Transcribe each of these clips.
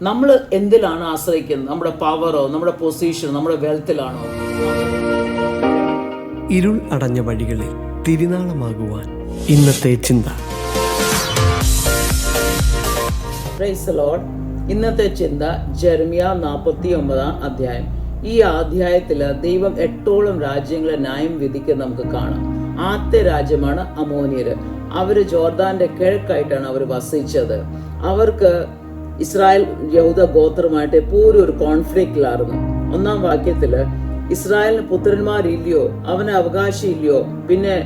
നമ്മൾ എന്തിലാണ് ആശ്രയിക്കുന്നത്? നമ്മുടെ പവറോ, നമ്മുടെ പൊസിഷനോ, നമ്മുടെ വെൽത്തിലാണോ? ഇരുൾ അടഞ്ഞ വഴികളിൽ തിരുനാളമാകുവാൻ ഇന്നത്തെ ചിന്ത. Praise the Lord. ഇന്നത്തെ ചിന്ത ജെറമ്യ 49 അധ്യായം. ഈ അധ്യായത്തില് ദൈവം 8ഓളം രാജ്യങ്ങളെ ന്യായം വിധിക്കുന്നത് നമുക്ക് കാണാം. ആദ്യത്തെ രാജ്യമാണ് അമോനിയര്. അവര് ജോർദാന്റെ കിഴക്കായിട്ടാണ് അവർ വസിച്ചത്. അവർക്ക് ഇസ്രായേൽ യഹൂദ ഗോത്രമായിട്ട് എപ്പോഴും ഒരു കോൺഫ്ലിക്റ്റിലായിരുന്നു. 1-ാം വാക്യത്തില് ഇസ്രായേലിന് പുത്രന്മാരില്ലയോ, അവന് അവകാശം ഇല്ലയോ, പിന്നെ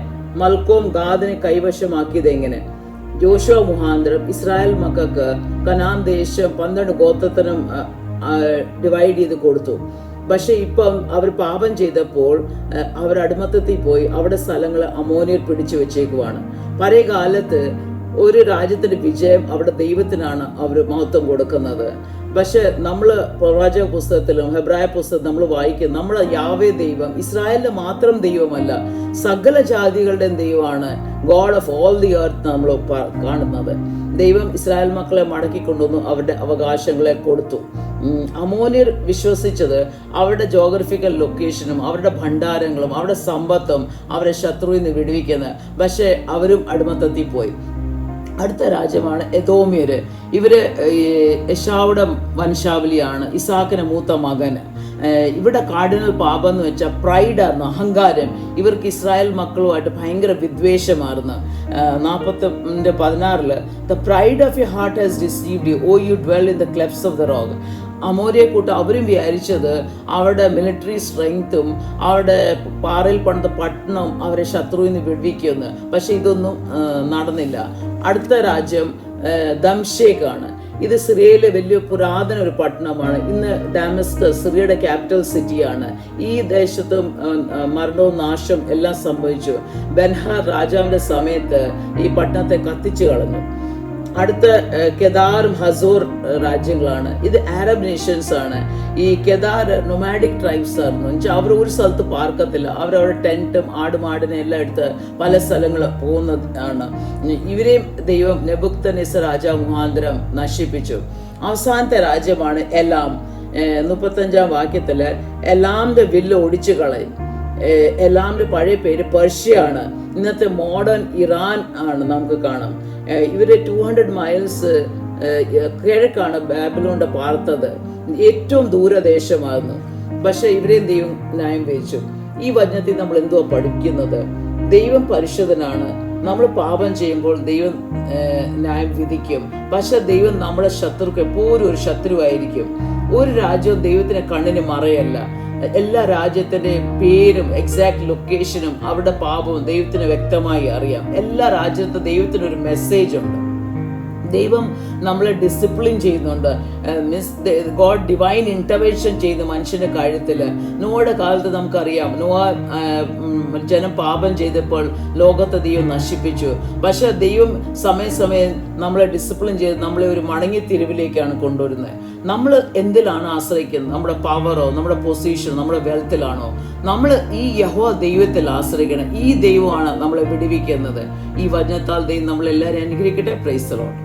മൽക്കോം ഗാദിനെ കൈവശമാക്കിയത് എങ്ങനെ? യോശുവ മുഖാന്തരം ഇസ്രായേൽ മക്കൾക്ക് കനാൻ ദേശം 12 ഗോത്രത്തിനും ഡിവൈഡ് ചെയ്ത് കൊടുത്തു. പക്ഷെ ഇപ്പം അവർ പാപം ചെയ്തപ്പോൾ അവർ അടിമത്തത്തിൽ പോയി അവിടെ സ്ഥലങ്ങൾ അമോനിയർ പിടിച്ചു വെച്ചേക്കുവാണ്. പഴയ കാലത്ത് ഒരു രാജ്യത്തിന്റെ വിജയം അവിടെ ദൈവത്തിനാണ് അവർ മഹത്വം കൊടുക്കുന്നത്. പക്ഷെ നമ്മള് പ്രവാചക പുസ്തകത്തിലും ഹെബ്രായ പുസ്തകത്തിലും നമ്മൾ വായിക്കും, നമ്മളെ യാവേ ദൈവം ഇസ്രായേലിന്റെ മാത്രം ദൈവമല്ല, സകല ജാതികളുടെയും ദൈവമാണ്. God of all the earth നമ്മൾ കാണുന്നത്. ദൈവം ഇസ്രായേൽ മക്കളെ മടക്കി കൊണ്ടുവന്നു, അവരുടെ അവകാശങ്ങളെ കൊടുത്തു. അമോനിയർ വിശ്വസിച്ചത് അവരുടെ ജോഗ്രഫിക്കൽ ലൊക്കേഷനും അവരുടെ ഭണ്ഡാരങ്ങളും അവരുടെ സമ്പത്തും അവരെ ശത്രുവിൽ നിന്ന് വിടുവിക്കുന്നത്. പക്ഷെ അവരും അടിമത്തത്തിൽ പോയി. അടുത്ത രാജ്യമാണ് എദോമ്യര്. ഇവര് യശാവുടെ വംശാവലിയാണ്, ഇസാക്കിന്റെ മൂത്ത മകൻ. ഇവിടെ കാർഡിനൽ പാപം എന്ന് വെച്ചാൽ പ്രൈഡായിരുന്നു, അഹങ്കാരം. ഇവർക്ക് ഇസ്രായേൽ മക്കളുമായിട്ട് ഭയങ്കര വിദ്വേഷമായിരുന്നു. 40:16 the pride of your heart has deceived you, O you dwell in the clefts of the rock. അമോരിയെ കൂട്ട് അവരും വിചാരിച്ചത് അവരുടെ മിലിറ്ററി സ്ട്രെങ്ത്തും അവരുടെ പാറയിൽ പണിത പട്ടണം അവരെ ശത്രുവിൽ നിന്ന് വിടുവിക്കുമെന്ന്. പക്ഷെ ഇതൊന്നും നടന്നില്ല. അടുത്ത രാജ്യം ദംഷേക്കാണ്. ഇത് സിറിയയിലെ വലിയ പുരാതന ഒരു പട്ടണമാണ്. ഇന്ന് ഡാമസ്കസ് സിറിയയുടെ ക്യാപിറ്റൽ സിറ്റിയാണ്. ഈ ദേശത്തും മരണവും നാശം എല്ലാം സംഭവിച്ചു. ബെൻഹാർ രാജാവിന്റെ സമയത്ത് ഈ പട്ടണത്തെ കത്തിച്ചു കളഞ്ഞു. അടുത്ത കെദാറും ഹസോർ രാജ്യങ്ങളാണ്. ഇത് അറബ് നേഷൻസ് ആണ്. ഈ കെദാർ നൊമാഡിക് ട്രൈബ്സ് ആയിരുന്നു. എന്നുവെച്ചാൽ അവർ ഒരു സ്ഥലത്ത് പാർക്കത്തില്ല, അവരവരുടെ ടെന്റും ആടുമാടിനെ എല്ലാം എടുത്ത് പല സ്ഥലങ്ങൾ പോകുന്നതാണ്. ഇവരെയും ദൈവം നെബുക്കദ്നേസർ രാജാവ് മുഖാന്തരം നശിപ്പിച്ചു. അവസാനത്തെ രാജ്യമാണ് എലാം. 35-ാം വാക്യത്തില് എലാമിന്റെ വില്ല് ഒടിച്ചു കളയും. എലാമിന്റെ പഴയ പേര് പേർഷ്യ ആണ്. ഇന്നത്തെ മോഡേൺ ഇറാൻ ആണ് നമുക്ക് കാണാം. ഇവര് 200 മൈൽസ് കിഴക്കാണ് ബാബിലോണിന്റെ പാർത്തത്. ഏറ്റവും ദൂരദേശമായിരുന്നു. പക്ഷെ ഇവരെയും ദൈവം ന്യായം വിധിച്ചു. ഈ വചനത്തിൽ നമ്മൾ എന്തുവാ പഠിക്കുന്നത്? ദൈവം പരിശുദ്ധനാണ്. നമ്മൾ പാപം ചെയ്യുമ്പോൾ ദൈവം ന്യായം വിധിക്കും. പക്ഷെ ദൈവം നമ്മുടെ ശത്രുക്ക് എപ്പോഴും ഒരു ശത്രുവായിരിക്കും. ഒരു രാജ്യവും ദൈവത്തിന്റെ കണ്ണിന് മറയല്ല. എല്ലാ രാജ്യത്തിന്റെ പേരും എക്സാക്ട് ലൊക്കേഷനും അവരുടെ പാപവും ദൈവത്തിന് വ്യക്തമായി അറിയാം. എല്ലാ രാജ്യത്തും ദൈവത്തിന് ഒരു മെസ്സേജ് ഉണ്ട്. ദൈവം നമ്മളെ ഡിസിപ്ലിൻ ചെയ്യുന്നുണ്ട്. ഗോഡ് ഡിവൈൻ ഇന്റർവെൻഷൻ ചെയ്ത് മനുഷ്യന്റെ കാര്യത്തില്. നോയുടെ കാലത്ത് നമുക്കറിയാം, ജനം പാപം ചെയ്തപ്പോൾ ലോകത്തെ ദൈവം നശിപ്പിച്ചു. പക്ഷെ ദൈവം സമയം നമ്മളെ ഡിസിപ്ലിൻ ചെയ്ത് നമ്മളെ ഒരു മടങ്ങിത്തിരിവിലേക്കാണ് കൊണ്ടുവരുന്നത്. നമ്മൾ എന്തിലാണ് ആശ്രയിക്കുന്നത്? നമ്മുടെ പവറോ, നമ്മുടെ പൊസിഷനോ, നമ്മുടെ വെൽത്തിലാണോ? നമ്മൾ ഈ യഹോവ ദൈവത്തിൽ ആശ്രയിക്കണം. ഈ ദൈവമാണ് നമ്മളെ വിടുവിക്കുന്നത്. ഈ വചനത്താൽ ദൈവം നമ്മളെല്ലാവരും അനുഗ്രഹിക്കട്ടെ. Praise the Lord.